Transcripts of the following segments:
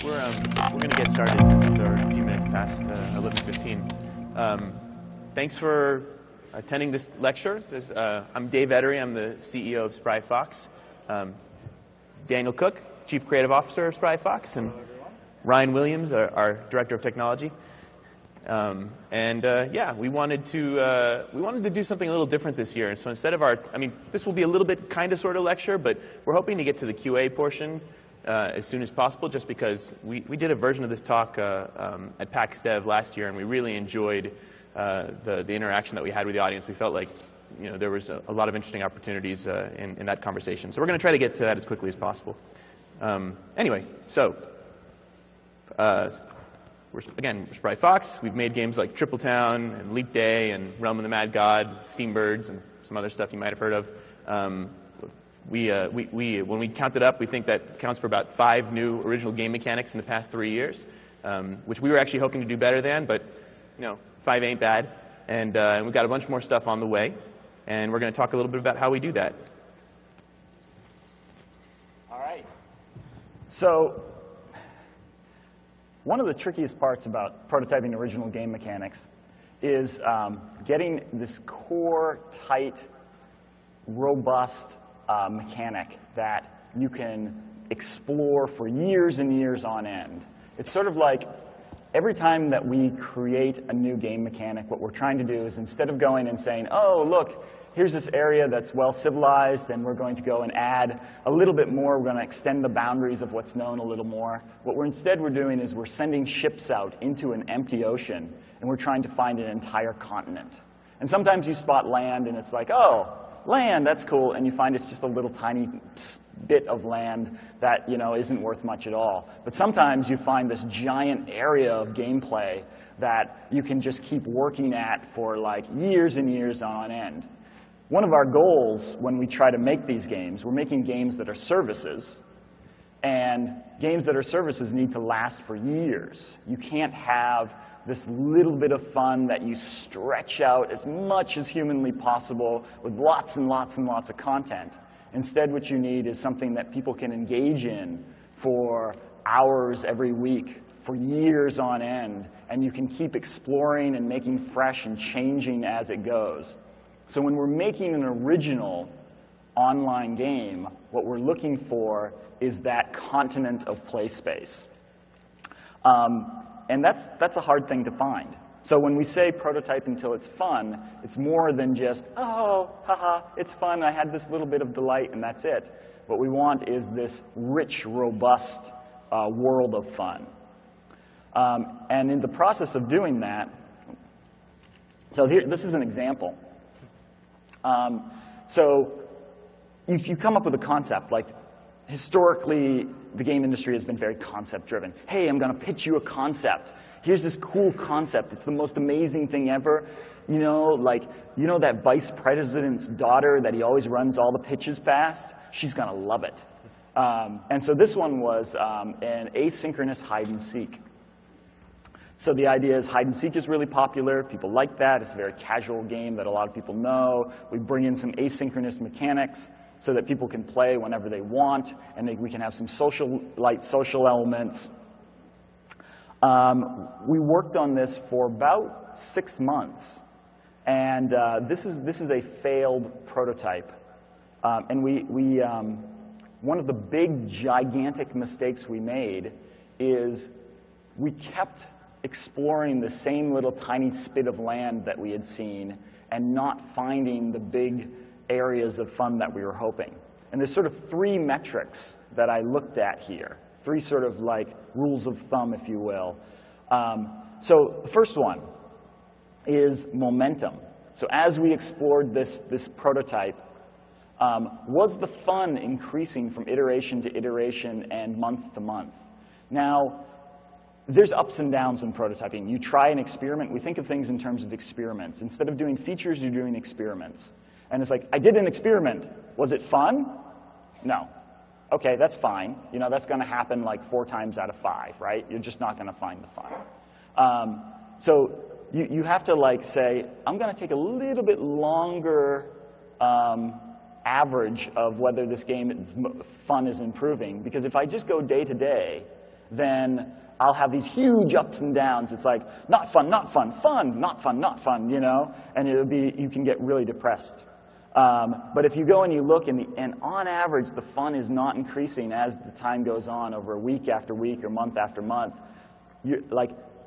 We're going to get started since it's a few minutes past 11:15. Thanks for attending this lecture. I'm Dave Edery. I'm the CEO of Spry Fox. Daniel Cook, Chief Creative Officer of Spry Fox, and Ryan Williams, our Director of Technology. Yeah, we wanted to do something a little different this year. And so instead of this will be a little bit kind of sort of lecture, but we're hoping to get to the QA portion as soon as possible, just because we did a version of this talk at PAX Dev last year, and we really enjoyed the interaction that we had with the audience. We felt like there was a lot of interesting opportunities in that conversation. So we're going to try to get to that as quickly as possible. Anyway, so we're Spry Fox. We've made games like Triple Town and Leap Day and Realm of the Mad God, Steambirds, and some other stuff you might have heard of. When we count it up, we think that counts for about 5 new original game mechanics in the past 3 years, which we were actually hoping to do better than, but 5 ain't bad. And we've got a bunch more stuff on the way, and we're going to talk a little bit about how we do that. All right. So one of the trickiest parts about prototyping original game mechanics is getting this core, tight, robust mechanic that you can explore for years and years on end. It's sort of like every time that we create a new game mechanic, what we're trying to do is, instead of going and saying, oh, look, here's this area that's well civilized, and we're going to go and add a little bit more, we're going to extend the boundaries of what's known a little more. What we're doing is we're sending ships out into an empty ocean, and we're trying to find an entire continent. And sometimes you spot land, and it's like, oh, land, that's cool, and you find it's just a little tiny bit of land that isn't worth much at all. But sometimes you find this giant area of gameplay that you can just keep working at for like years and years on end. One of our goals when we try to make these games, we're making games that are services, and games that are services need to last for years. You can't have this little bit of fun that you stretch out as much as humanly possible with lots and lots and lots of content. Instead, what you need is something that people can engage in for hours every week, for years on end, and you can keep exploring and making fresh and changing as it goes. So when we're making an original online game, what we're looking for is that continent of play space. And that's a hard thing to find. So when we say prototype until it's fun, it's more than just, oh, haha, it's fun, I had this little bit of delight, and that's it. What we want is this rich, robust world of fun. And in the process of doing that, so here, this is an example. So you come up with a concept, like historically, the game industry has been very concept-driven. Hey, I'm going to pitch you a concept. Here's this cool concept. It's the most amazing thing ever. That vice president's daughter that he always runs all the pitches past? She's going to love it. And so this one was an asynchronous hide-and-seek. So the idea is hide-and-seek is really popular. People like that. It's a very casual game that a lot of people know. We bring in some asynchronous mechanics so that people can play whenever they want, and we can have some light social elements. We worked on this for about 6 months, and this is a failed prototype. And one of the big, gigantic mistakes we made is we kept exploring the same little tiny spit of land that we had seen and not finding the big areas of fun that we were hoping. And there's sort of 3 metrics that I looked at here, 3 sort of like rules of thumb, if you will. So the first one is momentum. So as we explored this prototype, was the fun increasing from iteration to iteration and month to month? Now, there's ups and downs in prototyping. You try an experiment. We think of things in terms of experiments. Instead of doing features, you're doing experiments. And it's like, I did an experiment. Was it fun? No. OK, that's fine. That's going to happen like 4 times out of 5, right? You're just not going to find the fun. So you have to say, I'm going to take a little bit longer average of whether this game fun is improving. Because if I just go day to day, then I'll have these huge ups and downs. It's like, not fun, not fun, fun, not fun, not fun, you know? And you can get really depressed. But if you go and you look, and on average, the fun is not increasing as the time goes on over week after week or month after month.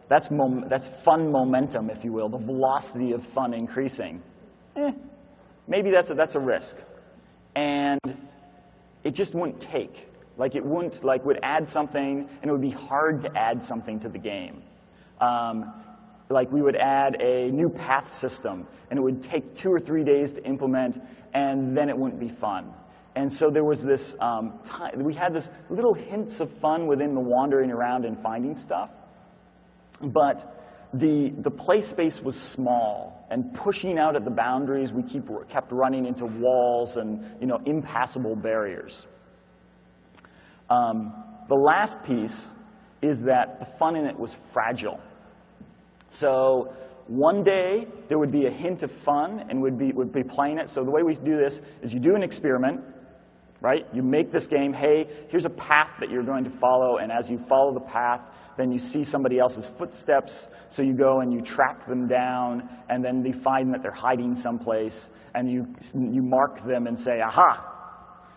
That's fun momentum, if you will, the velocity of fun increasing. Maybe that's a risk. And it just wouldn't take. It would add something, and it would be hard to add something to the game. We would add a new path system, and it would take 2 or 3 days to implement, and then it wouldn't be fun. And so there was this we had this little hints of fun within the wandering around and finding stuff, but the play space was small, and pushing out at the boundaries, we kept running into walls and impassable barriers. The last piece is that the fun in it was fragile. So one day there would be a hint of fun, and would be playing it. So the way we do this is you do an experiment, right? You make this game. Hey, here's a path that you're going to follow, and as you follow the path, then you see somebody else's footsteps. So you go and you track them down, and then they find that they're hiding someplace, and you mark them and say, aha.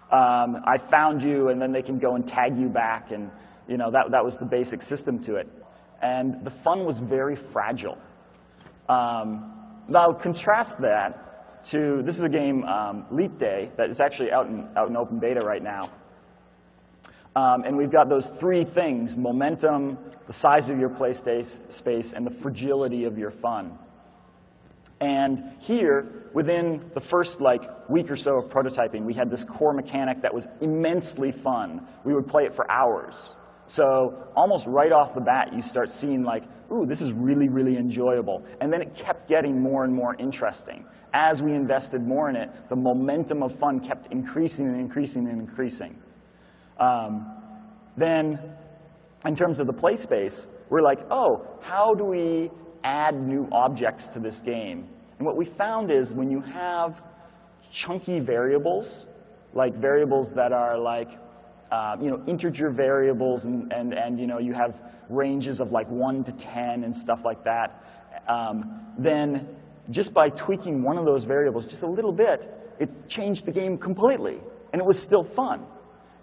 I found you, and then they can go and tag you back, and that was the basic system to it. And the fun was very fragile. Now contrast that to, this is a game, Leap Day, that is actually out in open beta right now. And we've got those 3 things: momentum, the size of your play space, and the fragility of your fun. And here, within the first week or so of prototyping, we had this core mechanic that was immensely fun. We would play it for hours. So almost right off the bat, you start seeing ooh, this is really, really enjoyable. And then it kept getting more and more interesting. As we invested more in it, the momentum of fun kept increasing and increasing and increasing. Then, in terms of the play space, we're like, oh, how do we add new objects to this game? And what we found is when you have chunky variables, like variables that are integer variables, and you have ranges of 1 to 10 and stuff like that, then just by tweaking one of those variables just a little bit, it changed the game completely, and it was still fun.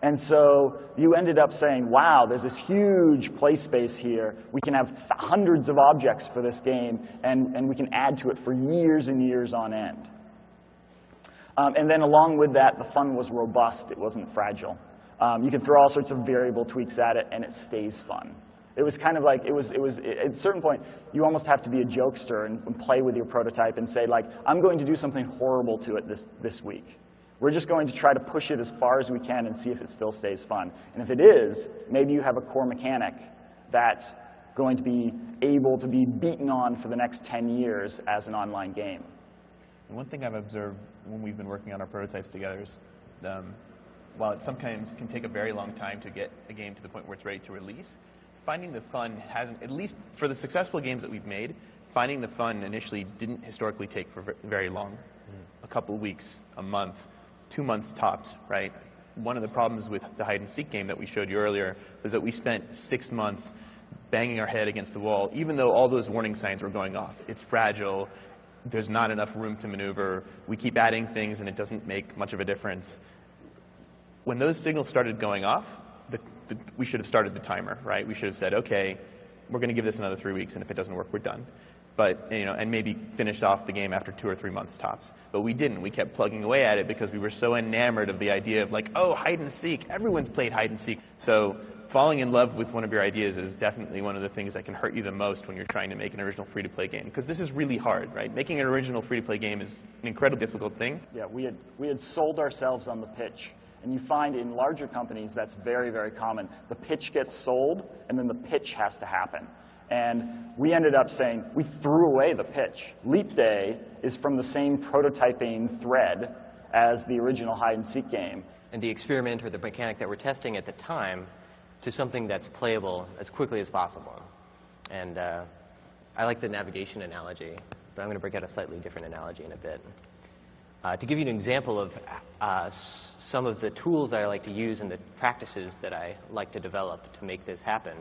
And so you ended up saying, wow, there's this huge play space here. We can have hundreds of objects for this game, and we can add to it for years and years on end. And then along with that, the fun was robust. It wasn't fragile. You can throw all sorts of variable tweaks at it, and it stays fun. It was kind of at a certain point, you almost have to be a jokester and play with your prototype and say, I'm going to do something horrible to it this week. We're just going to try to push it as far as we can and see if it still stays fun. And if it is, maybe you have a core mechanic that's going to be able to be beaten on for the next 10 years as an online game. And one thing I've observed when we've been working on our prototypes together is, while it sometimes can take a very long time to get a game to the point where it's ready to release, finding the fun hasn't, at least for the successful games that we've made, finding the fun initially didn't historically take for very long. A couple of weeks, a month, 2 months tops, right? One of the problems with the hide-and-seek game that we showed you earlier was that we spent 6 months banging our head against the wall, even though all those warning signs were going off. It's fragile. There's not enough room to maneuver. We keep adding things, and it doesn't make much of a difference. When those signals started going off, we should have started the timer, right? We should have said, OK, we're going to give this another 3 weeks, and if it doesn't work, we're done. But, and maybe finish off the game after 2 or 3 months tops. But we didn't. We kept plugging away at it because we were so enamored of the idea of oh, hide and seek. Everyone's played hide and seek. So falling in love with one of your ideas is definitely one of the things that can hurt you the most when you're trying to make an original free-to-play game. Because this is really hard, right? Making an original free-to-play game is an incredibly difficult thing. Yeah, we had sold ourselves on the pitch. And you find in larger companies that's very, very common. The pitch gets sold, and then the pitch has to happen. And we ended up saying, we threw away the pitch. Leap Day is from the same prototyping thread as the original hide-and-seek game. And the experiment or the mechanic that we're testing at the time to something that's playable as quickly as possible. And I like the navigation analogy, but I'm going to break out a slightly different analogy in a bit. To give you an example of some of the tools that I like to use and the practices that I like to develop to make this happen,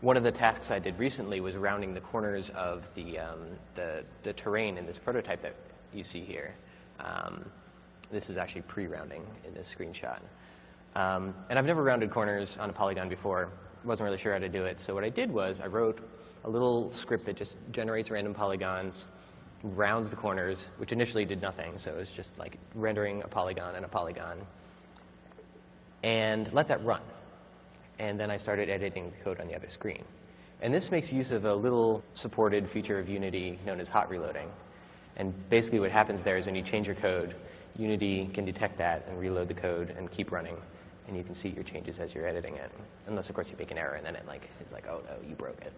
one of the tasks I did recently was rounding the corners of the terrain in this prototype that you see here. This is actually pre-rounding in this screenshot. And I've never rounded corners on a polygon before. Wasn't really sure how to do it. So what I did was I wrote a little script that just generates random polygons, rounds the corners, which initially did nothing. So it was just like rendering a polygon and a polygon, and let that run. And then I started editing the code on the other screen. And this makes use of a little supported feature of Unity known as hot reloading. And basically what happens there is when you change your code, Unity can detect that and reload the code and keep running. And you can see your changes as you're editing it. Unless, of course, you make an error, and then it's like, oh, no, you broke it.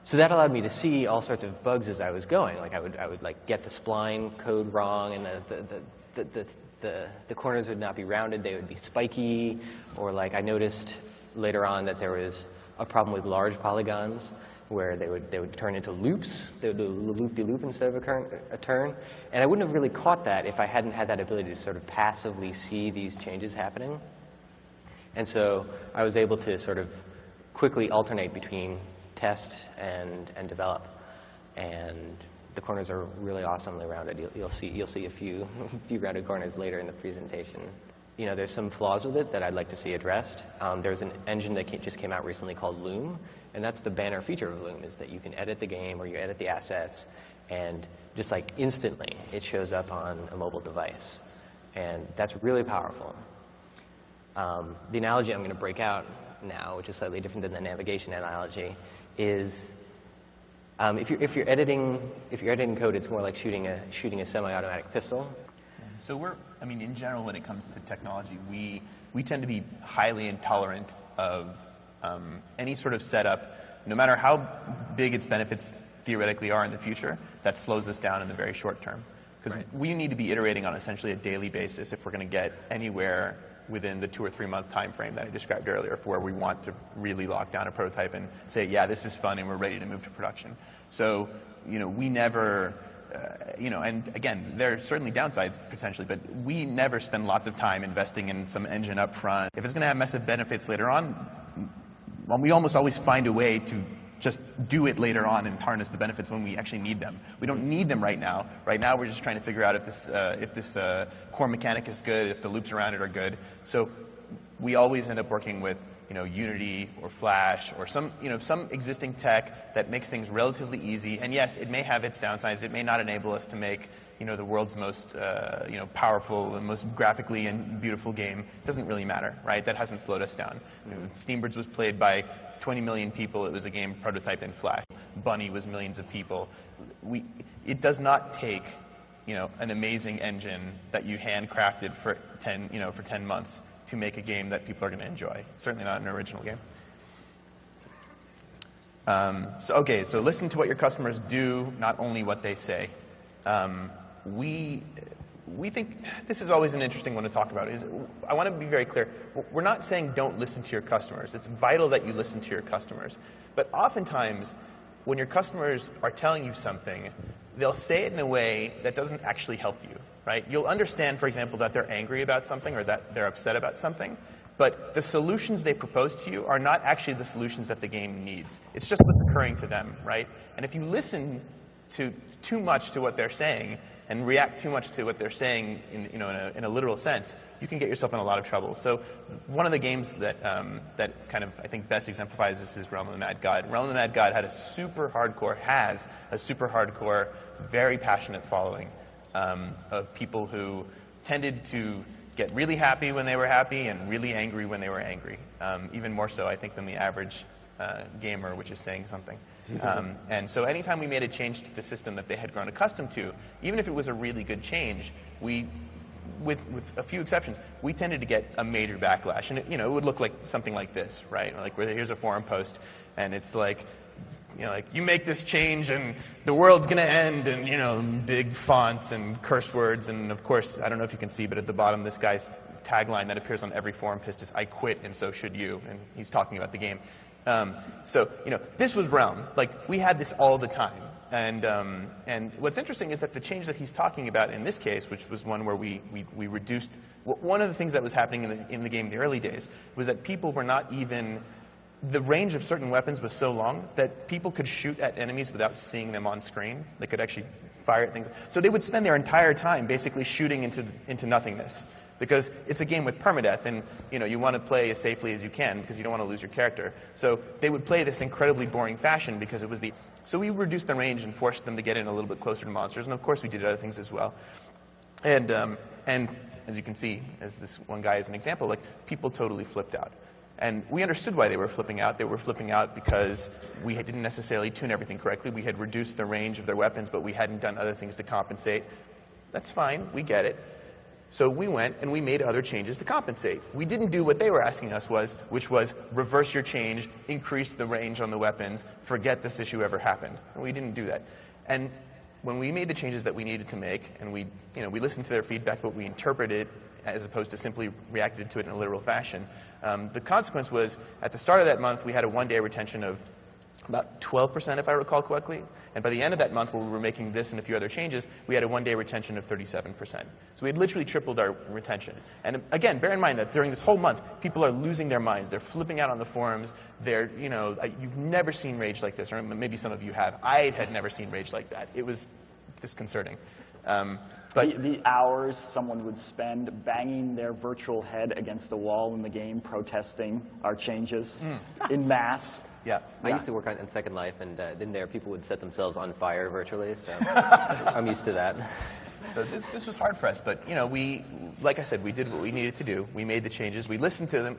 So that allowed me to see all sorts of bugs as I was going. Like I would like get the spline code wrong, and the corners would not be rounded. They would be spiky. Or like I noticed later on that there was a problem with large polygons where they would turn into loops. They would do a loop-de-loop instead of a turn. And I wouldn't have really caught that if I hadn't had that ability to sort of passively see these changes happening. And so I was able to sort of quickly alternate between test and develop. And the corners are really awesomely rounded. You'll see a few rounded corners later in the presentation. You know, there's some flaws with it that I'd like to see addressed. There's an engine that just came out recently called Loom, and that's the banner feature of Loom, is that you can edit the game or you edit the assets, and just like instantly it shows up on a mobile device. And that's really powerful. The analogy I'm going to break out now, which is slightly different than the navigation analogy, is if you're editing code, it's more like shooting a semi-automatic pistol. So in general, when it comes to technology, we tend to be highly intolerant of any sort of setup, no matter how big its benefits theoretically are in the future, that slows us down in the very short term. Because we need to be iterating on essentially a daily basis if we're going to get anywhere within the 2 or 3 month time frame that I described earlier, for where we want to really lock down a prototype and say, yeah, this is fun and we're ready to move to production. So, we never, and again, there are certainly downsides potentially, but we never spend lots of time investing in some engine up front. If it's going to have massive benefits later on, well, we almost always find a way to just do it later on and harness the benefits when we actually need them. We don't need them right now. Right now, we're just trying to figure out if this core mechanic is good, if the loops around it are good. So we always end up working with Unity or Flash or some existing tech that makes things relatively easy. And yes, it may have its downsides. It may not enable us to make the world's most powerful and most graphically and beautiful game. It doesn't really matter, right? That hasn't slowed us down. Steambirds was played by 20 million people. It was a game prototyped in Flash. Bunny was millions of people. It does not take an amazing engine that you handcrafted for 10 months to make a game that people are going to enjoy. Certainly not an original game. So listen to what your customers do, not only what they say. We think this is always an interesting one to talk about. I want to be very clear. We're not saying don't listen to your customers. It's vital that you listen to your customers. But oftentimes, when your customers are telling you something, they'll say it in a way that doesn't actually help you. Right? You'll understand, for example, that they're angry about something or that they're upset about something, but the solutions they propose to you are not actually the solutions that the game needs. It's just what's occurring to them, right? And if you listen to too much to what they're saying and react too much to what they're saying in a literal sense, you can get yourself in a lot of trouble. So one of the games that kind of, I think, best exemplifies this is Realm of the Mad God. Realm of the Mad God has a super hardcore, very passionate following. Of people who tended to get really happy when they were happy and really angry when they were angry. Even more so, I think, than the average gamer, which is saying something. And so anytime we made a change to the system that they had grown accustomed to, even if it was a really good change, with a few exceptions, we tended to get a major backlash. And it would look like something like this, right? Like here's a forum post, and it's like, you make this change and the world's going to end, and, big fonts and curse words. And of course, I don't know if you can see, but at the bottom, this guy's tagline that appears on every forum post is "I quit, and so should you," and he's talking about the game. So this was Realm. Like, we had this all the time. And what's interesting is that the change that he's talking about in this case, which was one where we reduced, one of the things that was happening in the game in the early days was that people were not even, the range of certain weapons was so long that people could shoot at enemies without seeing them on screen. They could actually fire at things. So they would spend their entire time basically shooting into nothingness. Because it's a game with permadeath, and you want to play as safely as you can because you don't want to lose your character. So they would play this incredibly boring fashion because it was the. So we reduced the range and forced them to get in a little bit closer to monsters, and of course we did other things as well. And as you can see, as this one guy is an example, like, people totally flipped out. And we understood why they were flipping out. They were flipping out because we didn't necessarily tune everything correctly. We had reduced the range of their weapons, but we hadn't done other things to compensate. That's fine. We get it. So we went and we made other changes to compensate. We didn't do what they were asking us which was reverse your change, increase the range on the weapons, forget this issue ever happened. And we didn't do that. And when we made the changes that we needed to make, and we listened to their feedback, but we interpreted it as opposed to simply reacted to it in a literal fashion, the consequence was, at the start of that month, we had a one-day retention of about 12%, if I recall correctly. And by the end of that month, where we were making this and a few other changes, we had a one-day retention of 37%. So we had literally tripled our retention. And again, bear in mind that during this whole month, people are losing their minds. They're flipping out on the forums. They're, you've never seen rage like this, or maybe some of you have. I had never seen rage like that. It was disconcerting. But the hours someone would spend banging their virtual head against the wall in the game, protesting our changes in mass. Yeah. I used to work on Second Life, and in there people would set themselves on fire virtually, so I'm used to that. So this was hard for us, but we, like I said, we did what we needed to do. We made the changes. We listened to them.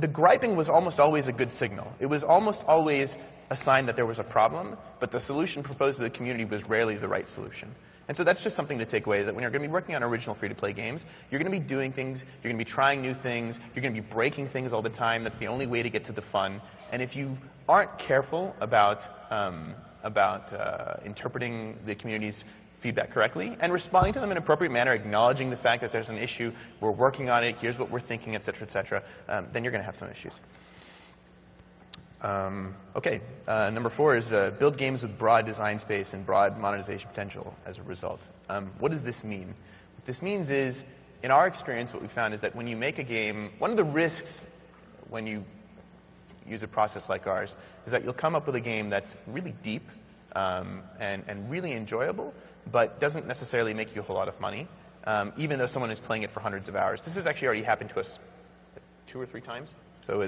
The griping was almost always a good signal. It was almost always a sign that there was a problem, but the solution proposed to the community was rarely the right solution. And so that's just something to take away, is that when you're going to be working on original free-to-play games, you're going to be doing things, you're going to be trying new things, you're going to be breaking things all the time. That's the only way to get to the fun. And if you aren't careful about interpreting the community's feedback correctly and responding to them in an appropriate manner, acknowledging the fact that there's an issue, we're working on it, here's what we're thinking, et cetera, then you're going to have some issues. Okay, number 4 is build games with broad design space and broad monetization potential as a result. What does this mean? What this means is, in our experience, what we found is that when you make a game, one of the risks when you use a process like ours is that you'll come up with a game that's really deep and really enjoyable, but doesn't necessarily make you a whole lot of money, even though someone is playing it for hundreds of hours. This has actually already happened to us 2 or 3 times. So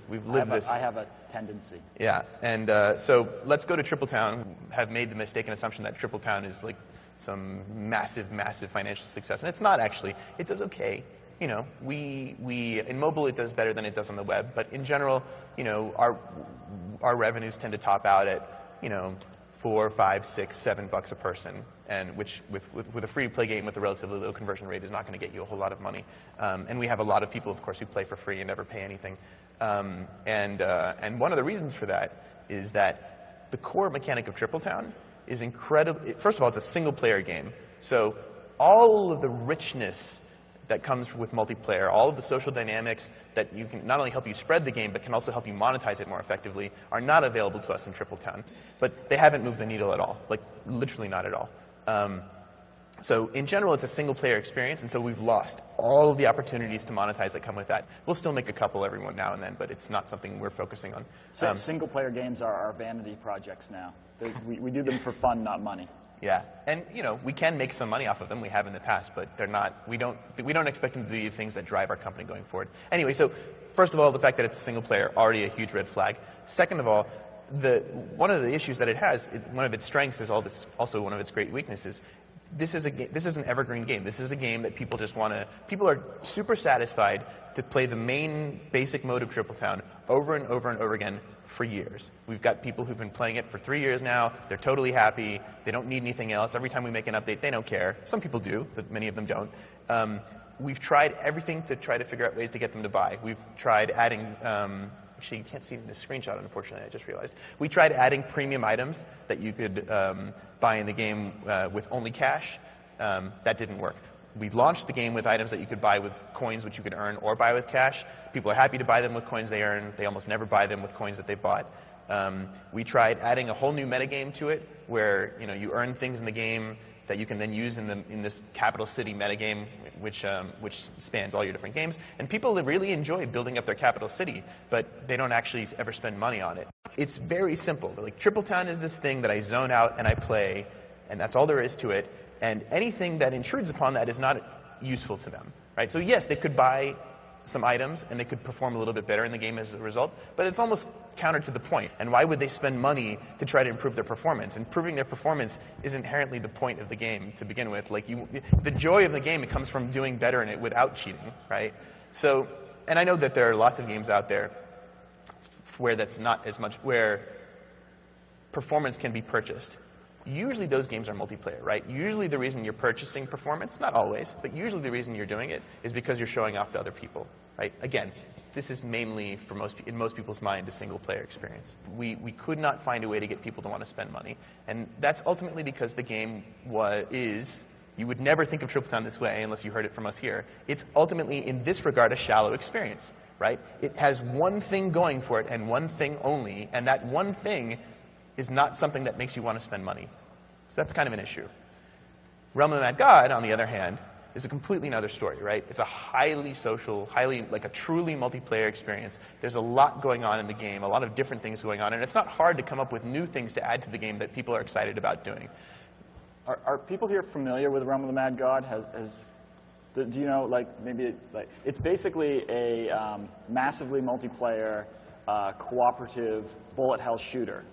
we've lived this. I have a tendency. Yeah, and so let's go to Tripletown. Have made the mistaken assumption that Tripletown is like some massive, massive financial success, and it's not actually. It does okay. We in mobile it does better than it does on the web, but in general, our revenues tend to top out at $4, $5, $6, $7 a person, and which with a free-to-play game with a relatively low conversion rate is not going to get you a whole lot of money. And we have a lot of people, of course, who play for free and never pay anything. And one of the reasons for that is that the core mechanic of Tripletown is incredible. First of all, it's a single-player game, so all of the richness that comes with multiplayer, all of the social dynamics that you can not only help you spread the game, but can also help you monetize it more effectively, are not available to us in Tripletown. But they haven't moved the needle at all, like literally not at all. So in general, it's a single-player experience, and so we've lost all of the opportunities to monetize that come with that. We'll still make a couple every now and then, but it's not something we're focusing on. So single-player games are our vanity projects now. We do them for fun, not money. Yeah, and we can make some money off of them. We have in the past, but they're not. We don't expect them to do things that drive our company going forward. Anyway, so first of all, the fact that it's single player, already a huge red flag. Second of all, one of the issues that it has, one of its strengths is also one of its great weaknesses. This is an evergreen game. This is a game that people just want to. People are super satisfied to play the main basic mode of Tripletown over and over and over again for years. We've got people who've been playing it for 3 years now. They're totally happy. They don't need anything else. Every time we make an update, they don't care. Some people do, but many of them don't. We've tried everything to try to figure out ways to get them to buy. We've tried adding. Actually, you can't see the screenshot, unfortunately. I just realized. We tried adding premium items that you could buy in the game with only cash. That didn't work. we launched the game with items that you could buy with coins which you could earn or buy with cash. People are happy to buy them with coins they earn. They almost never buy them with coins that they bought. We tried adding a whole new metagame to it where you earn things in the game that you can then use in this capital city metagame, which spans all your different games. And people really enjoy building up their capital city, but they don't actually ever spend money on it. It's very simple. Like, Tripletown is this thing that I zone out and I play, and that's all there is to it. And anything that intrudes upon that is not useful to them, right? So yes, they could buy some items and they could perform a little bit better in the game as a result, but it's almost counter to the point. And why would they spend money to try to improve their performance? Improving their performance is inherently the point of the game to begin with. Like, the joy of the game, it comes from doing better in it without cheating, right? So, and I know that there are lots of games out there where that's not as much, where performance can be purchased. Usually those games are multiplayer, right? Usually the reason you're purchasing performance, not always, but usually the reason you're doing it is because you're showing off to other people, right? Again, this is mainly, in most people's mind, a single-player experience. We could not find a way to get people to want to spend money. And that's ultimately because the game you would never think of Tripletown this way unless you heard it from us here. It's ultimately, in this regard, a shallow experience, right? It has one thing going for it and one thing only, and that one thing is not something that makes you want to spend money. So that's kind of an issue. Realm of the Mad God, on the other hand, is a completely another story, right? It's a highly social, like a truly multiplayer experience. There's a lot going on in the game, a lot of different things going on, and it's not hard to come up with new things to add to the game that people are excited about doing. Are people here familiar with Realm of the Mad God? Do you know, it's basically a massively multiplayer, cooperative bullet hell shooter.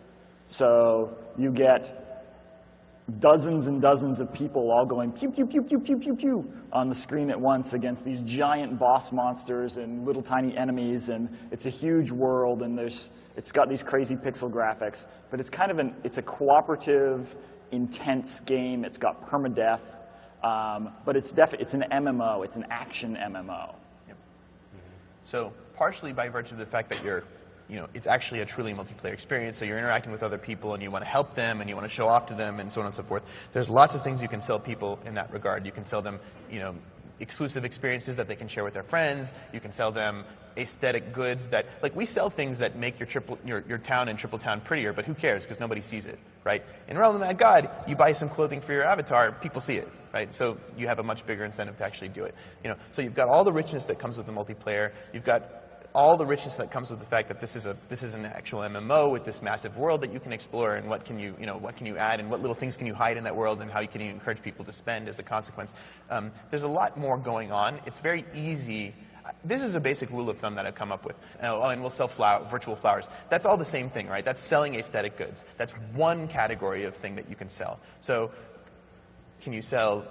So you get dozens and dozens of people all going pew, pew, pew, pew, pew, pew, pew on the screen at once against these giant boss monsters and little tiny enemies, and it's a huge world, and it's got these crazy pixel graphics, but it's kind of it's a cooperative, intense game. It's got permadeath, but it's an MMO. It's an action MMO. Yep. So partially by virtue of the fact that it's actually a truly multiplayer experience, so you're interacting with other people and you want to help them and you want to show off to them and so on and so forth. There's lots of things you can sell people in that regard. You can sell them, exclusive experiences that they can share with their friends. You can sell them aesthetic goods that, like, we sell things that make your town and Tripletown prettier, but who cares because nobody sees it, right? In Realm of the Mad God, you buy some clothing for your avatar, people see it, right? So you have a much bigger incentive to actually do it. So you've got all the richness that comes with the multiplayer. You've got all the richness that comes with the fact that this is an actual MMO with this massive world that you can explore, and what can you add, and what little things can you hide in that world, and how can you encourage people to spend as a consequence. There's a lot more going on. It's very easy. This is a basic rule of thumb that I've come up with. And we'll sell virtual flowers. That's all the same thing, right? That's selling aesthetic goods. That's one category of thing that you can sell. So can you sell,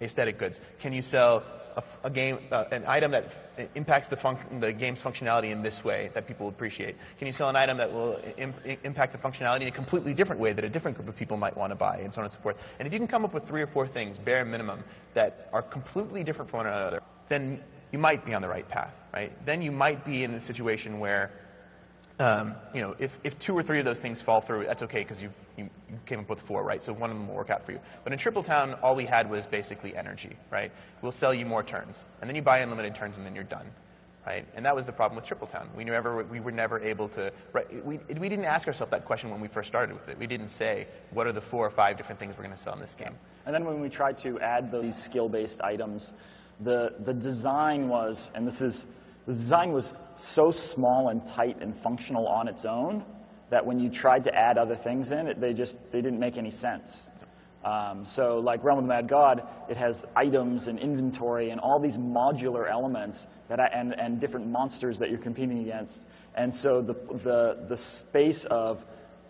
aesthetic goods? Can you sell an item that impacts the game's functionality in this way that people appreciate? Can you sell an item that will impact the functionality in a completely different way that a different group of people might want to buy, and so on and so forth? And if you can come up with 3 or 4 things, bare minimum, that are completely different from one another, then you might be on the right path, right? Then you might be in a situation where, if 2 or 3 of those things fall through, that's okay because you came up with 4, right? So one of them will work out for you. But in Tripletown, all we had was basically energy, right? We'll sell you more turns, and then you buy unlimited turns, and then you're done, right? And that was the problem with Tripletown. We were never able to. Right, we didn't ask ourselves that question when we first started with it. We didn't say, what are the 4 or 5 different things we're going to sell in this game? And then when we tried to add these skill-based items, the design was, the design was so small and tight and functional on its own that when you tried to add other things in, they didn't make any sense. So like Realm of the Mad God, it has items and inventory and all these modular elements and different monsters that you're competing against. And so the space of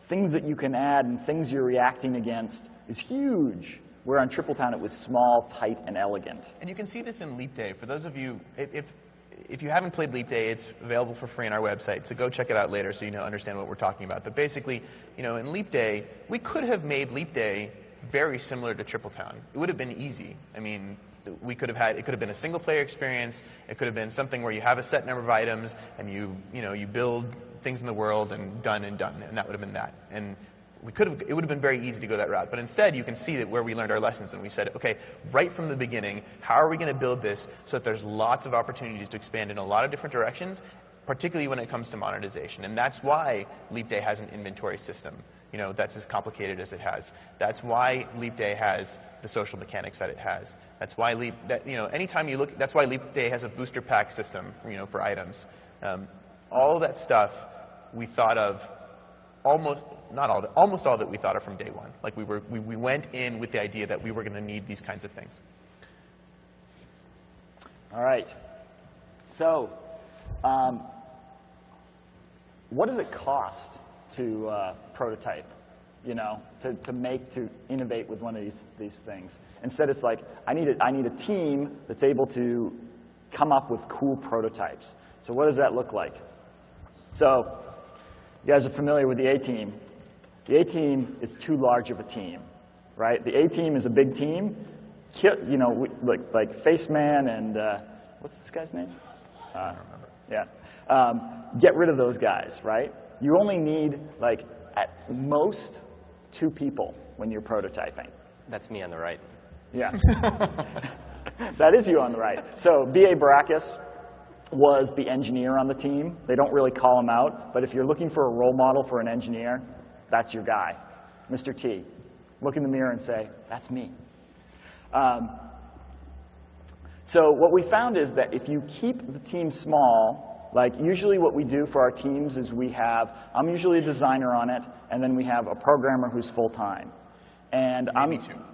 things that you can add and things you're reacting against is huge. Where on Tripletown it was small, tight, and elegant. And you can see this in Leap Day. For those of you, if you haven't played Leap Day, it's available for free on our website, so go check it out later so you understand what we're talking about. But basically, in Leap Day, we could have made Leap Day very similar to Tripletown. It would have been easy. I mean, it could have been a single-player experience. It could have been something where you have a set number of items, and you build things in the world, and done, and that would have been that. And it would have been very easy to go that route. But instead, you can see that where we learned our lessons, and we said, okay, right from the beginning, how are we going to build this so that there's lots of opportunities to expand in a lot of different directions, particularly when it comes to monetization. And that's why Leap Day has an inventory system, that's as complicated as it has. That's why Leap Day has the social mechanics that it has. That's why anytime you look, that's why Leap Day has a booster pack system, for items. All that stuff we thought of almost all that we thought of from day one. Like we went in with the idea that we were going to need these kinds of things. All right. So, what does it cost to prototype? To innovate with one of these things. Instead, it's like I need a team that's able to come up with cool prototypes. So, what does that look like? So, you guys are familiar with the A-team. The A-team is too large of a team, right? The A-team is a big team. Like Faceman and what's this guy's name? I don't remember. Yeah. Get rid of those guys, right? You only need, at most, 2 people when you're prototyping. That's me on the right. Yeah. That is you on the right. So B.A. Baracus was the engineer on the team. They don't really call him out, but if you're looking for a role model for an engineer, that's your guy, Mr. T. Look in the mirror and say, that's me. So what we found is that if you keep the team small, usually what we do for our teams is I'm usually a designer on it, and then we have a programmer who's full-time. And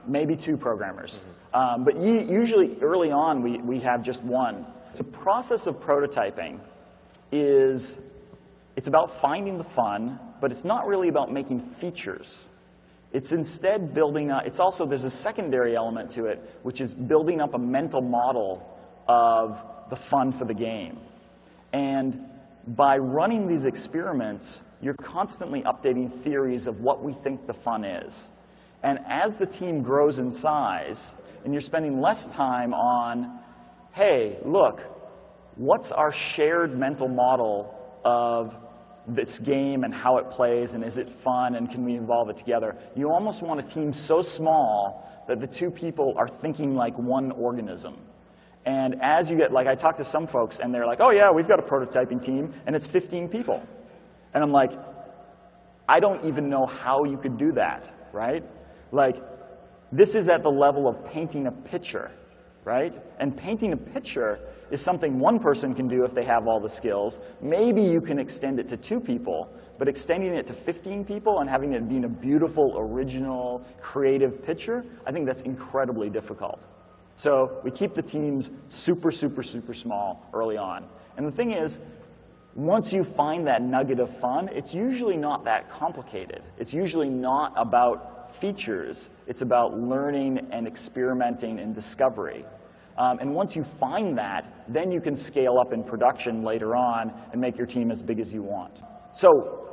maybe two programmers. Mm-hmm. But usually early on, we have just one. The process of prototyping it's about finding the fun, but it's not really about making features. It's instead building up, there's a secondary element to it, which is building up a mental model of the fun for the game. And by running these experiments, you're constantly updating theories of what we think the fun is. And as the team grows in size, and you're spending less time on, hey, look, what's our shared mental model of this game and how it plays, and is it fun, and can we evolve it together? You almost want a team so small that the 2 people are thinking like one organism. And as you get, I talk to some folks, and they're like, oh yeah, we've got a prototyping team, and it's 15 people. And I'm like, I don't even know how you could do that, right? This is at the level of painting a picture, right? And painting a picture is something one person can do if they have all the skills. Maybe you can extend it to 2 people, but extending it to 15 people and having it being a beautiful, original, creative picture, I think that's incredibly difficult. So we keep the teams super, super, super small early on. And the thing is, once you find that nugget of fun, it's usually not that complicated. It's usually not about features. It's about learning and experimenting and discovery. And once you find that, then you can scale up in production later on and make your team as big as you want. So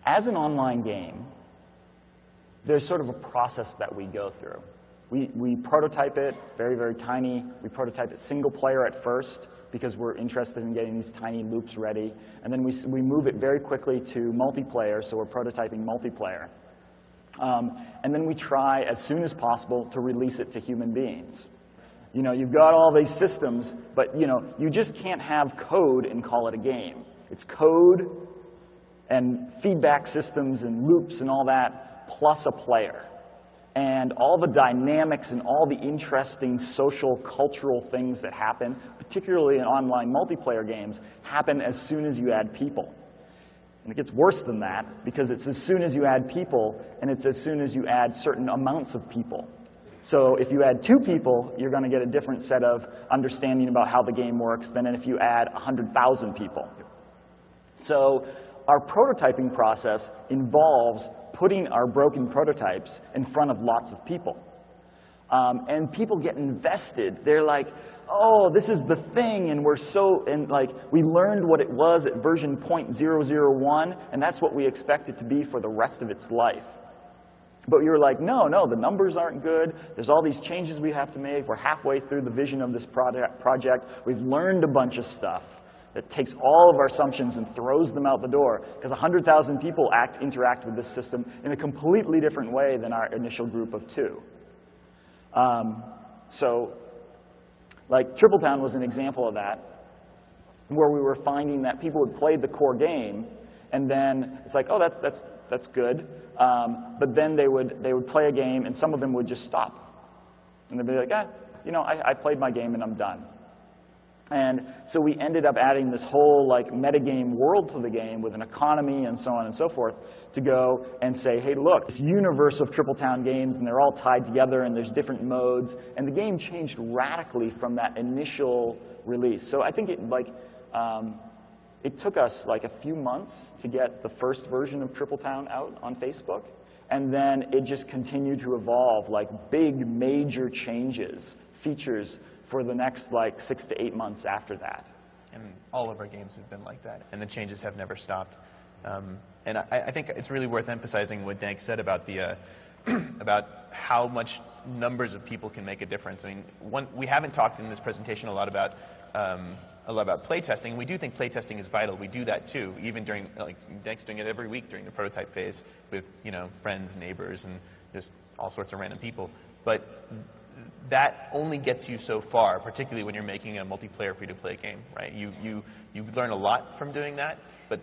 as an online game, there's sort of a process that we go through. We prototype it very, very tiny. We prototype it single player at first because we're interested in getting these tiny loops ready. And then we move it very quickly to multiplayer, so we're prototyping multiplayer. And then we try as soon as possible to release it to human beings. You've got all these systems, but you just can't have code and call it a game. It's code and feedback systems and loops and all that, plus a player. And all the dynamics and all the interesting social, cultural things that happen, particularly in online multiplayer games, happen as soon as you add people. And it gets worse than that, because it's as soon as you add people, and it's as soon as you add certain amounts of people. So if you add 2 people, you're going to get a different set of understanding about how the game works than if you add 100,000 people. So our prototyping process involves putting our broken prototypes in front of lots of people. And people get invested. They're like, oh, this is the thing, and we learned what it was at version 0.001, and that's what we expect it to be for the rest of its life. But you're like, no, the numbers aren't good. There's all these changes we have to make. We're halfway through the vision of this project. We've learned a bunch of stuff. that takes all of our assumptions and throws them out the door, because 100,000 people interact with this system in a completely different way than our initial group of 2. So like Tripletown was an example of that, where we were finding that people had played the core game, and then it's like, oh, that's good. But then they would play a game, and some of them would just stop. And they'd be like, I played my game, and I'm done. And so we ended up adding this whole like metagame world to the game with an economy and so on and so forth to go and say, hey, look, this universe of Tripletown games, and they're all tied together, and there's different modes. And the game changed radically from that initial release. So I think it took us like a few months to get the first version of Tripletown out on Facebook. And then it just continued to evolve, like big major changes, features for the next like 6 to 8 months after that. And all of our games have been like that, and the changes have never stopped. And I think it's really worth emphasizing what Dank said about the about how much numbers of people can make a difference. I mean, we haven't talked in this presentation a lot about playtesting. We do think playtesting is vital. We do that too, even during, like, Dank's doing it every week during the prototype phase with, friends, neighbors, and just all sorts of random people. But that only gets you so far, particularly when you're making a multiplayer free-to-play game, right? You learn a lot from doing that, but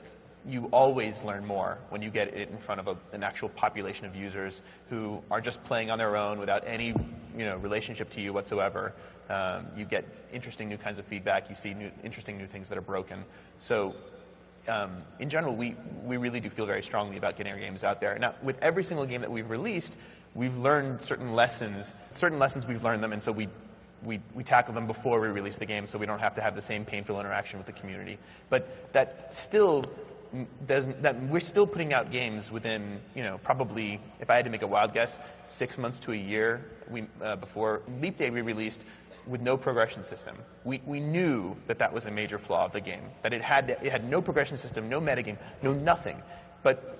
you always learn more when you get it in front of an actual population of users who are just playing on their own without any relationship to you whatsoever. You get interesting new kinds of feedback. You see interesting new things that are broken. So in general, we really do feel very strongly about getting our games out there. Now, with every single game that we've released, we've learned certain lessons. Certain lessons we've learned them, and so we tackle them before we release the game, so we don't have to have the same painful interaction with the community. But that still doesn't. That we're still putting out games within, probably, if I had to make a wild guess, 6 months to a year. Before Leap Day, we released with no progression system. We knew that was a major flaw of the game. That it had no progression system, no metagame, no nothing. But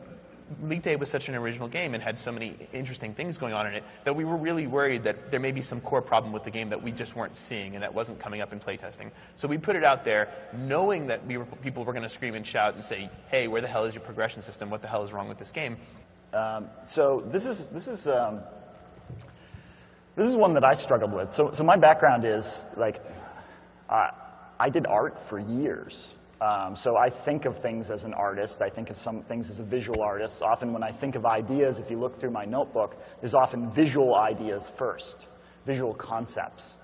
Leap Day was such an original game and had so many interesting things going on in it that we were really worried that there may be some core problem with the game that we just weren't seeing and that wasn't coming up in playtesting. So we put it out there knowing that people were going to scream and shout and say, hey, where the hell is your progression system? What the hell is wrong with this game? So this is one that I struggled with. So my background is, like, I did art for years. So I think of things as an artist. I think of some things as a visual artist. Often when I think of ideas, if you look through my notebook, there's often visual ideas first, visual concepts.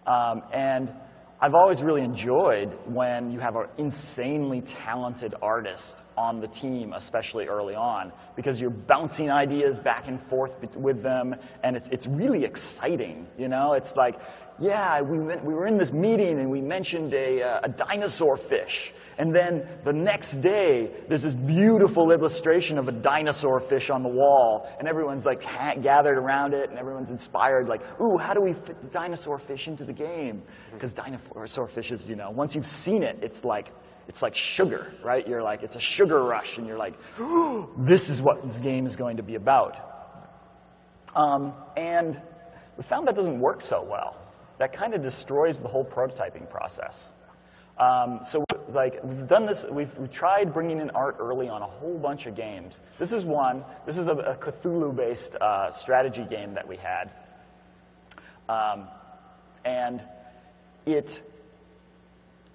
And I've always really enjoyed when you have an insanely talented artist on the team, especially early on, because you're bouncing ideas back and forth with them, and it's really exciting. It's like, yeah, we were in this meeting and we mentioned a dinosaur fish. And then the next day, there's this beautiful illustration of a dinosaur fish on the wall, and everyone's like gathered around it, and everyone's inspired, like, ooh, how do we fit the dinosaur fish into the game? Because dinosaur fishes, once you've seen it, it's like sugar, right? You're like, it's a sugar rush, and you're like, ooh, this is what this game is going to be about. And we found that doesn't work so well. That kind of destroys the whole prototyping process. So like we've done this, we've tried bringing in art early on a whole bunch of games. This is one. This is a Cthulhu-based strategy game that we had, and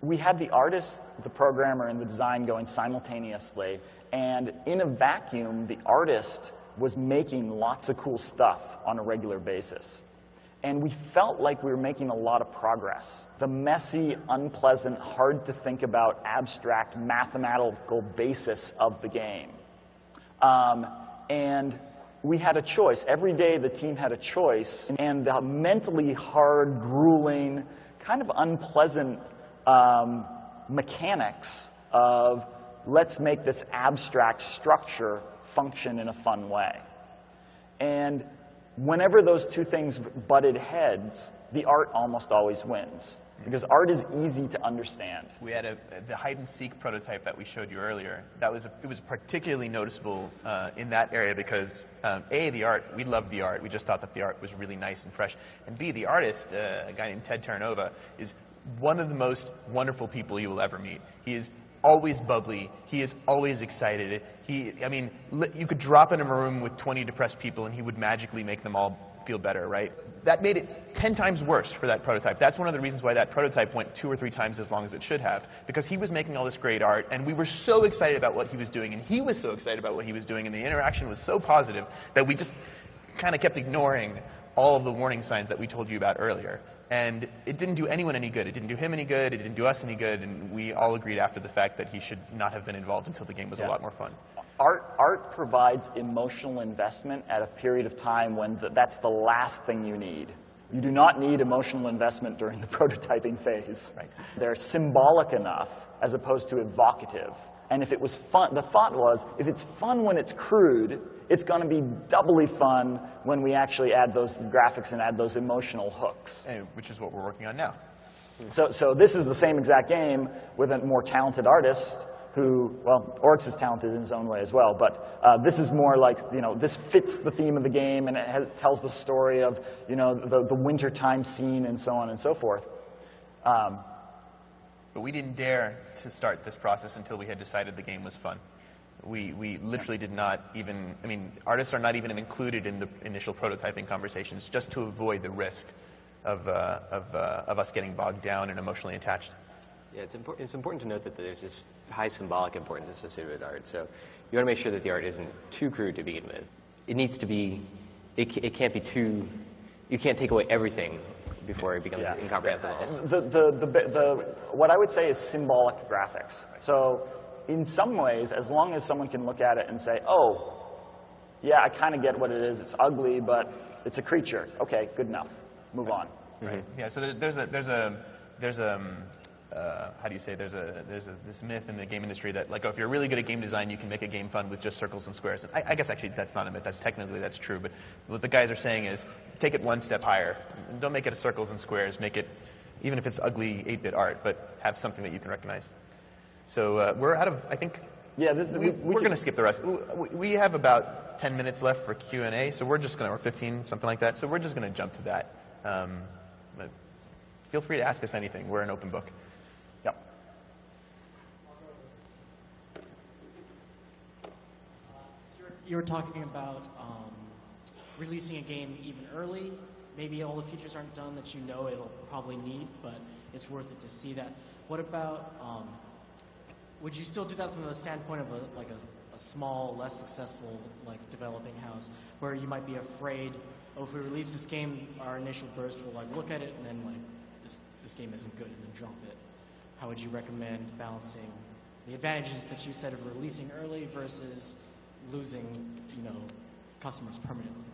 we had the artist, the programmer, and the design going simultaneously. And in a vacuum, the artist was making lots of cool stuff on a regular basis. And we felt like we were making a lot of progress. The messy, unpleasant, hard to think about, abstract, mathematical basis of the game. And we had a choice. Every day the team had a choice. And the mentally hard, grueling, kind of unpleasant mechanics of let's make this abstract structure function in a fun way. And whenever those two things butted heads, the art almost always wins, because art is easy to understand. We had the hide-and-seek prototype that we showed you earlier. It was particularly noticeable in that area because, A, the art, we loved the art. We just thought that the art was really nice and fresh. And B, the artist, a guy named Ted Terranova, is one of the most wonderful people you will ever meet. He is always bubbly. He is always excited. I mean, you could drop in a room with 20 depressed people and he would magically make them all feel better, right? That made it 10 times worse for that prototype. That's one of the reasons why that prototype went 2 or 3 times as long as it should have, because he was making all this great art, and we were so excited about what he was doing, and he was so excited about what he was doing, and the interaction was so positive that we just kind of kept ignoring all of the warning signs that we told you about earlier. And it didn't do anyone any good. It didn't do him any good. It didn't do us any good. And we all agreed after the fact that he should not have been involved until the game was a lot more fun. Art provides emotional investment at a period of time when that's the last thing you need. You do not need emotional investment during the prototyping phase. Right. They're symbolic enough as opposed to evocative. And if it was fun, the thought was, if it's fun when it's crude, it's going to be doubly fun when we actually add those graphics and add those emotional hooks. Which is what we're working on now. So this is the same exact game with a more talented artist who, well, Oryx is talented in his own way as well, but this is more like, this fits the theme of the game, and it tells the story of, the wintertime scene and so on and so forth. But we didn't dare to start this process until we had decided the game was fun. We literally did not even, artists are not even included in the initial prototyping conversations just to avoid the risk of us getting bogged down and emotionally attached. Yeah, it's important to note that there's this high symbolic importance associated with art. So you want to make sure that the art isn't too crude to begin with. It needs to be, it can't be too, you can't take away everything before it becomes incomprehensible. What I would say is symbolic graphics. So in some ways, as long as someone can look at it and say, oh, yeah, I kind of get what it is. It's ugly, but it's a creature. Okay, good enough. Move on. Right. Yeah. So there's how do you say, there's this myth in the game industry that, like, if you're really good at game design, you can make a game fun with just circles and squares. And I guess actually that's not a myth. That's true. But what the guys are saying is, take it one step higher. Don't make it a circles and squares. Make it, even if it's ugly 8-bit art, but have something that you can recognize. So we're out of, I think. Yeah, we're going to skip the rest. We have about 10 minutes left for Q&A, so we're just going to, or 15, something like that. So we're just going to jump to that. But feel free to ask us anything. We're an open book. Yep. You were talking about releasing a game even early. Maybe all the features aren't done that you know it'll probably need, but it's worth it to see that. What about, would you still do that from the standpoint of a small, less successful developing house, where you might be afraid, oh, if we release this game, our initial burst will look at it and then this game isn't good and then drop it. How would you recommend balancing the advantages that you said of releasing early versus losing, customers permanently?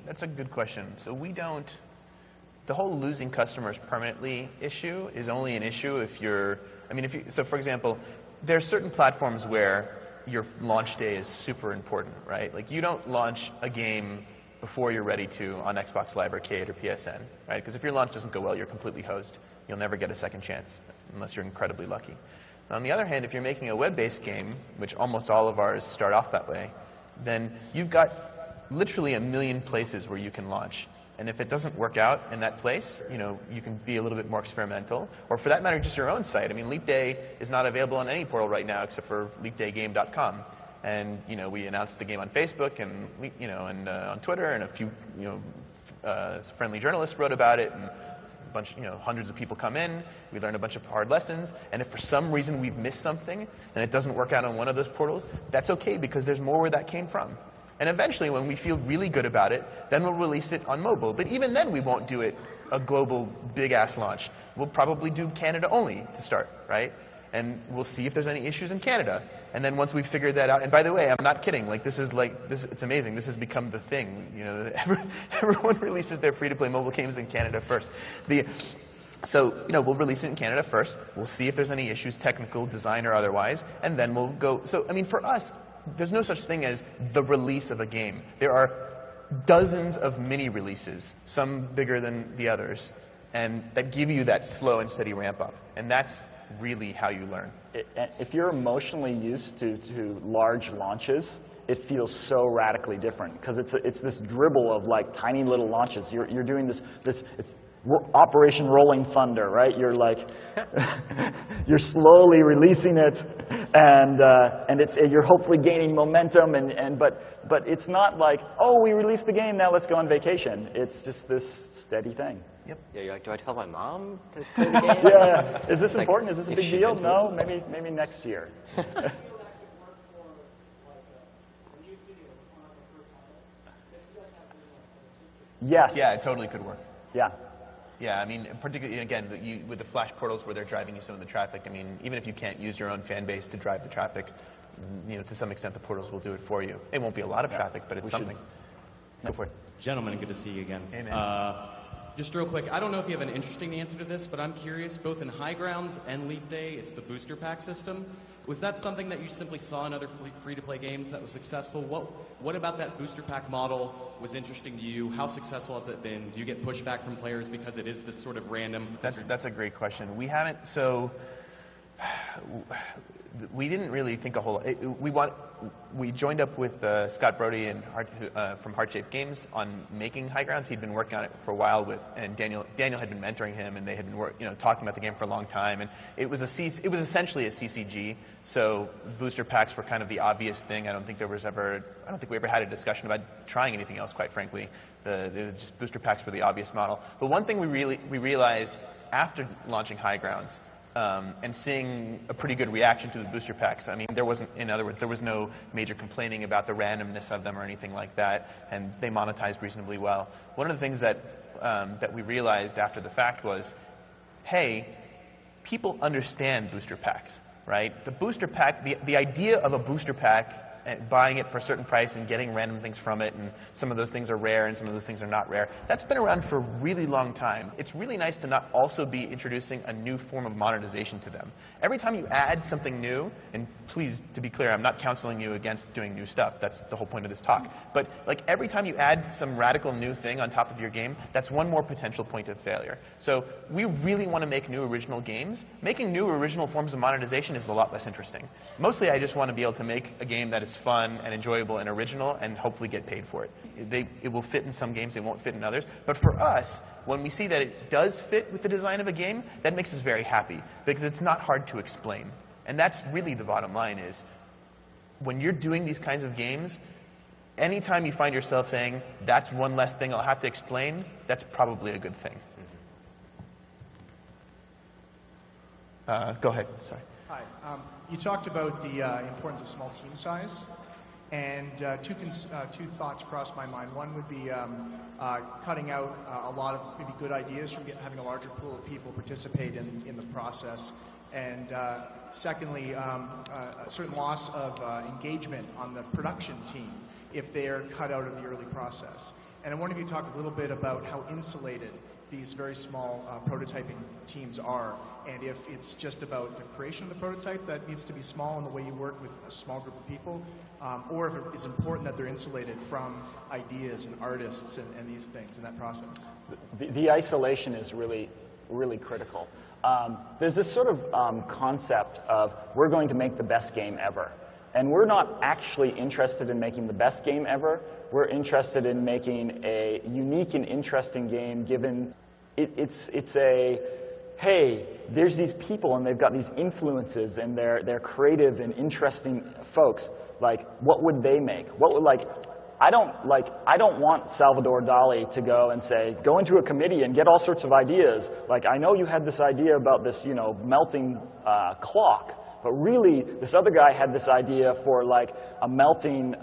That's a good question. So we don't, the whole losing customers permanently issue is only an issue if you're, so for example, there are certain platforms where your launch day is super important, right? Like, you don't launch a game before you're ready to on Xbox Live Arcade or PSN, right? Because if your launch doesn't go well, you're completely hosed. You'll never get a second chance unless you're incredibly lucky. On the other hand, if you're making a web-based game, which almost all of ours start off that way, then you've got literally a million places where you can launch. And if it doesn't work out in that place, you can be a little bit more experimental. Or for that matter, just your own site. Leap Day is not available on any portal right now except for leapdaygame.com. And we announced the game on Facebook and on Twitter, and a few friendly journalists wrote about it, and a bunch, hundreds of people come in. We learn a bunch of hard lessons, and if for some reason we've missed something and it doesn't work out on one of those portals, that's okay, because there's more where that came from. And eventually, when we feel really good about it, then we'll release it on mobile. But even then, we won't do it a global big-ass launch. We'll probably do Canada only to start, right? And we'll see if there's any issues in Canada. And then once we've figured that out, and by the way, I'm not kidding. This is it's amazing. This has become the thing. Everyone releases their free-to-play mobile games in Canada first. So we'll release it in Canada first. We'll see if there's any issues, technical, design, or otherwise, and then we'll go. So for us, there's no such thing as the release of a game. There are dozens of mini releases, some bigger than the others, and that give you that slow and steady ramp up. And that's really how you learn. If you're emotionally used to large launches, it feels so radically different, because it's this dribble of tiny little launches. You're doing this Operation Rolling Thunder, right? You're like, you're slowly releasing it, and you're hopefully gaining momentum, but it's not like, oh, we released the game, now let's go on vacation. It's just this steady thing. Yep. Yeah, you're like, do I tell my mom to play the game? Yeah. Is this Like, important? Is this a if big she's deal? into No, maybe next year. Yes. Yeah, it totally could work. Yeah. Yeah, I mean, particularly, again, with the Flash portals where they're driving you some of the traffic, I mean, even if you can't use your own fan base to drive the traffic, to some extent the portals will do it for you. It won't be a lot of traffic, but it's something. Go for it. Gentlemen, good to see you again. Hey, man. Just real quick, I don't know if you have an interesting answer to this, but I'm curious, both in High Grounds and Leap Day, it's the booster pack system. Was that something that you simply saw in other free-to-play games that was successful? What about that booster pack model was interesting to you? How successful has it been? Do you get pushback from players because it is this sort of random? That's a great question. We haven't, we didn't really think a whole lot. We joined up with Scott Brody and from Heart-Shaped Games on making High Grounds. He'd been working on it for a while and Daniel had been mentoring him, and they had been talking about the game for a long time. And it was essentially a CCG. So booster packs were kind of the obvious thing. I don't think we ever had a discussion about trying anything else, quite frankly. Just booster packs were the obvious model. But one thing we realized after launching High Grounds, and seeing a pretty good reaction to the booster packs. I mean, there was no major complaining about the randomness of them or anything like that, and they monetized reasonably well. One of the things that we realized after the fact was, hey, people understand booster packs, right? The booster pack, the idea of a booster pack, and buying it for a certain price and getting random things from it, and some of those things are rare and some of those things are not rare. That's been around for a really long time. It's really nice to not also be introducing a new form of monetization to them. Every time you add something new, and please, to be clear, I'm not counseling you against doing new stuff. That's the whole point of this talk. But like every time you add some radical new thing on top of your game, that's one more potential point of failure. So we really want to make new original games. Making new original forms of monetization is a lot less interesting. Mostly I just want to be able to make a game that is fun and enjoyable and original and hopefully get paid for it. It will fit in some games, it won't fit in others. But for us, when we see that it does fit with the design of a game, that makes us very happy because it's not hard to explain. And that's really the bottom line is, when you're doing these kinds of games, anytime you find yourself saying, that's one less thing I'll have to explain, that's probably a good thing. Go ahead, sorry. Hi. You talked about the importance of small team size, and two thoughts crossed my mind. One would be cutting out a lot of maybe good ideas from having a larger pool of people participate in the process, and secondly, a certain loss of engagement on the production team if they are cut out of the early process. And I wonder if you talk a little bit about how insulated these very small prototyping teams are, and if it's just about the creation of the prototype that needs to be small in the way you work with a small group of people, or if it's important that they're insulated from ideas and artists and these things in that process. The isolation is really, really critical. There's this sort of concept of we're going to make the best game ever. And we're not actually interested in making the best game ever. We're interested in making a unique and interesting game, given it's a, hey, there's these people and they've got these influences and they're creative and interesting folks. Like, what would they make? What would, I don't want Salvador Dali to go and say, go into a committee and get all sorts of ideas. Like, I know you had this idea about this, melting clock. But really, this other guy had this idea for like a melting,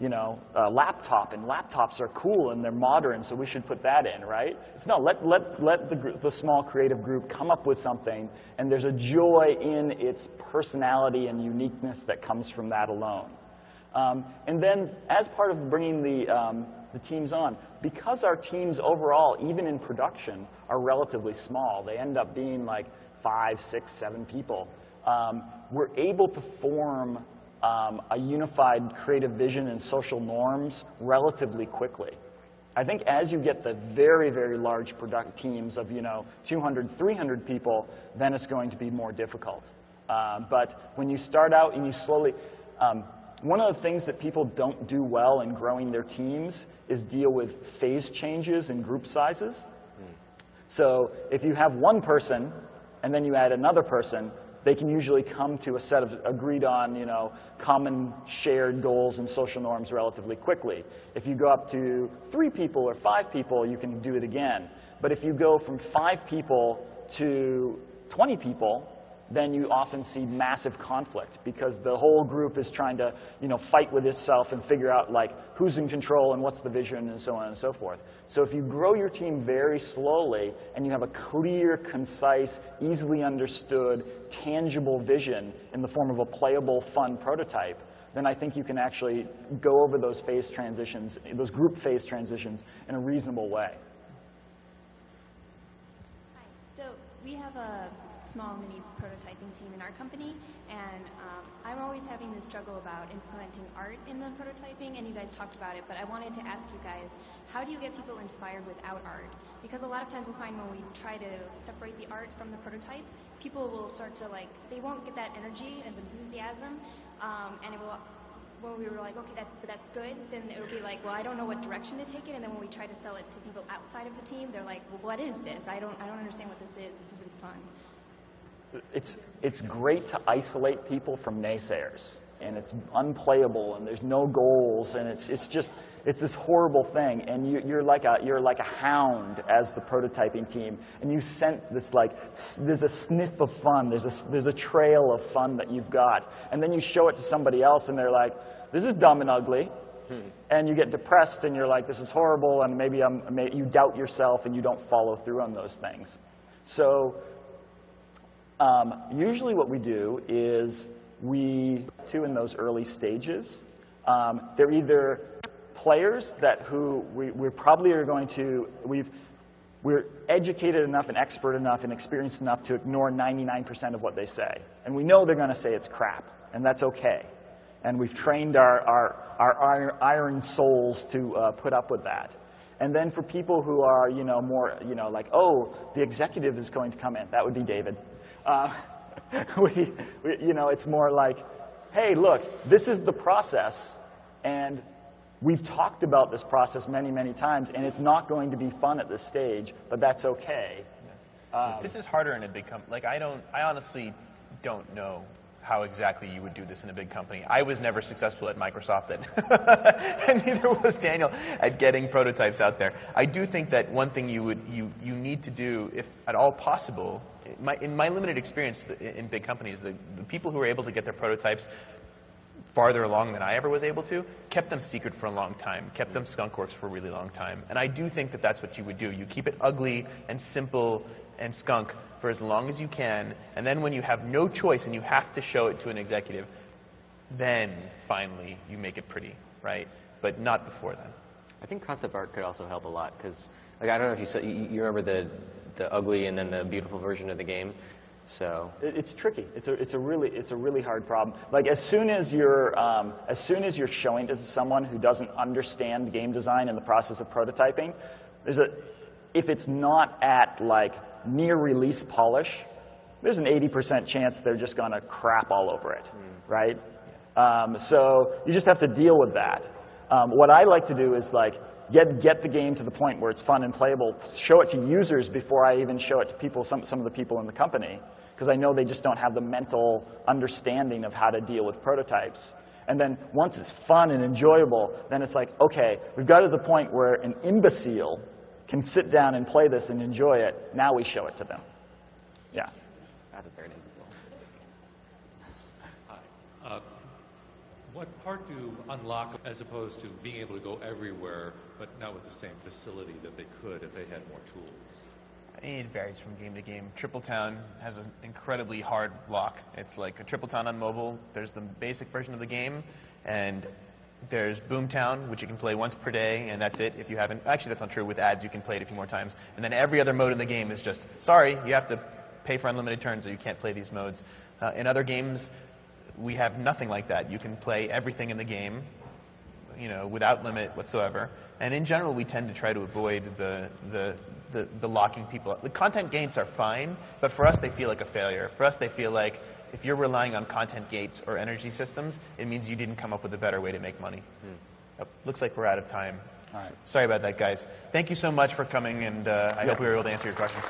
laptop, and laptops are cool and they're modern, so we should put that in, right? It's no, let the small creative group come up with something, and there's a joy in its personality and uniqueness that comes from that alone. And then, as part of bringing the teams on, because our teams overall, even in production, are relatively small, they end up being like 5, 6, 7 people. We're able to form a unified creative vision and social norms relatively quickly. I think as you get the very, very large teams of 200, 300 people, then it's going to be more difficult. But when you start out and you slowly, one of the things that people don't do well in growing their teams is deal with phase changes in group sizes. So if you have one person and then you add another person, they can usually come to a set of agreed on, common shared goals and social norms relatively quickly. If you go up to 3 people or 5 people, you can do it again. But if you go from 5 people to 20 people, then you often see massive conflict because the whole group is trying to, fight with itself and figure out like who's in control and what's the vision and so on and so forth. So if you grow your team very slowly and you have a clear, concise, easily understood, tangible vision in the form of a playable, fun prototype, then I think you can actually go over those phase transitions, those group phase transitions in a reasonable way. Hi. So we have a small mini prototyping team in our company, and I'm always having this struggle about implementing art in the prototyping, and you guys talked about it, but I wanted to ask you guys, how do you get people inspired without art? Because a lot of times we'll find when we try to separate the art from the prototype, people will start to they won't get that energy and enthusiasm, and it will, when we were like, okay, that's good, then it would be like, well, I don't know what direction to take it, and then when we try to sell it to people outside of the team, they're like, well, what is this? I don't understand what this isn't fun. It's great to isolate people from naysayers, and it's unplayable, and there's no goals, and it's this horrible thing, and you're like a hound as the prototyping team, and you scent this there's a sniff of fun, there's a trail of fun that you've got, and then you show it to somebody else, and they're like, this is dumb and ugly, and you get depressed, and you're like, this is horrible, and maybe you doubt yourself, and you don't follow through on those things. So. Usually what we do is in those early stages, they're either players we probably are going to, we're educated enough and expert enough and experienced enough to ignore 99% of what they say. And we know they're going to say it's crap, and that's okay. And we've trained our iron souls to put up with that. And then for people who are, more, like, oh, the executive is going to come in, that would be David. It's more like, hey, look, this is the process, and we've talked about this process many, many times, and it's not going to be fun at this stage, but that's okay. This is harder in a big company. I honestly don't know how exactly you would do this in a big company. I was never successful at Microsoft, and neither was Daniel at getting prototypes out there. I do think that one thing you need to do, if at all possible, in my limited experience in big companies, the people who were able to get their prototypes farther along than I ever was able to, kept them secret for a long time, kept them skunkworks for a really long time. And I do think that that's what you would do. You keep it ugly and simple and skunk for as long as you can, and then when you have no choice and you have to show it to an executive, then finally you make it pretty, right? But not before then. I think concept art could also help a lot, because I don't know if you saw, you remember the ugly and then the beautiful version of the game. So it's tricky. It's a really hard problem. Like as soon as you're showing it to someone who doesn't understand game design and the process of prototyping, if it's not at near release polish, there's an 80% chance they're just going to crap all over it, right? So you just have to deal with that. What I like to do is get the game to the point where it's fun and playable, show it to users before I even show it to people, some of the people in the company, because I know they just don't have the mental understanding of how to deal with prototypes. And then once it's fun and enjoyable, then it's like, okay, we've got to the point where an imbecile can sit down and play this and enjoy it. Now we show it to them. Yeah. Hi. What part to unlock as opposed to being able to go everywhere, but not with the same facility that they could if they had more tools? It varies from game to game. Triple Town has an incredibly hard lock. It's like a Triple Town on mobile. There's the basic version of the game, and there's Boomtown, which you can play once per day, and that's it. If you haven't, actually that's not true. With ads, you can play it a few more times. And then every other mode in the game is just, sorry, you have to pay for unlimited turns, or you can't play these modes. In other games, we have nothing like that. You can play everything in the game, without limit whatsoever. And in general, we tend to try to avoid the locking people up. The content gates are fine, but for us, they feel like a failure. For us, they feel like if you're relying on content gates or energy systems, it means you didn't come up with a better way to make money. Oh, looks like we're out of time. All right. Sorry about that, guys. Thank you so much for coming, and I hope we were able to answer your questions.